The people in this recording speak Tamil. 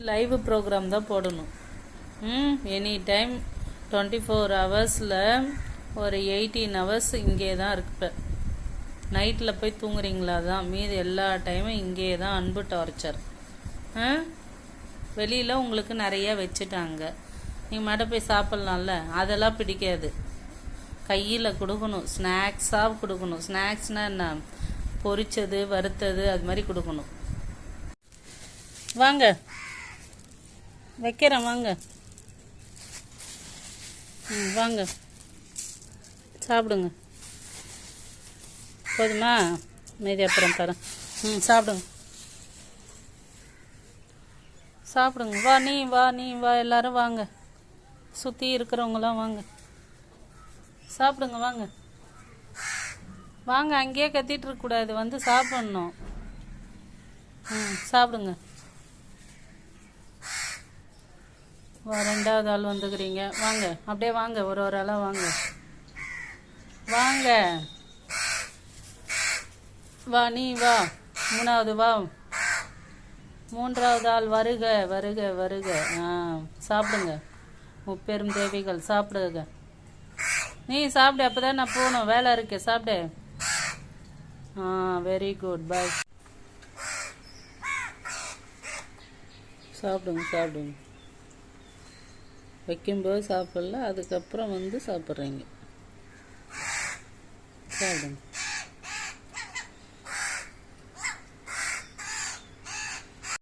லைவ் ப்ரோக்ராம் தான் போடணும். எனி டைம் 24 ஹவர்ஸில் ஒரு 18 ஹவர்ஸ் இங்கே தான் இருக்கு. நைட்டில் போய் தூங்குறீங்களா தான், மீது எல்லா டைமும் இங்கே தான். அன்பு டார்ச்சர். வெளியில் உங்களுக்கு நிறைய வச்சுட்டாங்க, நீங்கள் மட்டும் போய் சாப்பிட்லாம்ல. அதெல்லாம் பிடிக்காது. கையில் கொடுக்கணும், ஸ்நாக்ஸாக கொடுக்கணும். ஸ்நாக்ஸ்னால் என்ன, பொரிச்சது வறுத்தது அது மாதிரி கொடுக்கணும். வாங்க வைக்கிறேன், வாங்க. வாங்க சாப்பிடுங்க. போதுமா? மீதி அப்புறம் தரேன். சாப்பிடுங்க சாப்பிடுங்க. வா நீ வா எல்லாரும் வாங்க, சுற்றி இருக்கிறவங்களாம் வாங்க, சாப்பிடுங்க. வாங்க வாங்க, அங்கேயே கத்திட்டு இருக்கக்கூடாது, வந்து சாப்பிட்ணும். சாப்பிடுங்க. ரெண்டாவது ஆள் வந்துக்கிறீங்க, வாங்க அப்படியே வாங்க, ஒரு ஆளாக வாங்க. வாங்க வா, நீ வா. மூணாவது வா. மூன்றாவது ஆள் வருக வருக வருக. சாப்பிடுங்க. முப்பெரும் தேவிகள் சாப்பிடுங்க. நீ சாப்பிடு, அப்போ தான் நான் போகணும், வேலை இருக்கு. சாப்பிடு. வெரி குட், பாய். சாப்பிடுங்க. வைக்கும்போது சாப்பிடல, அதுக்கப்புறம் வந்து சாப்பிட்றீங்க. சாப்பிடுங்க.